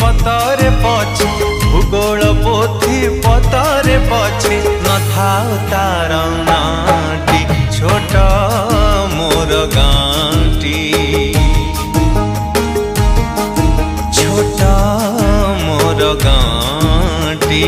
पतरे पछे भूगोल पोथी पतरे पछे न थाउ तार नाटी छोट मोर गाँटी छोट मोर गाँटी।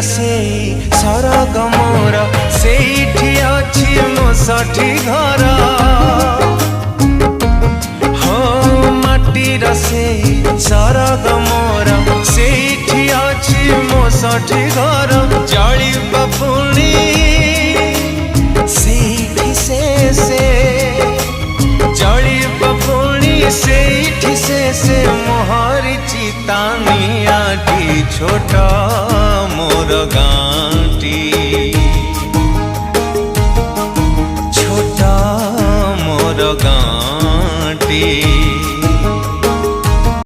से सरग मोर सेठी अछि मो साठी घर हो माटीर से सरग मोर सेठी अछि मो साठी घर जली बपुणी सेठी से जली बपुणी सेठी से मोहरी चितानियाटी छोट मोर गाँटी छोट मोर गाँटी।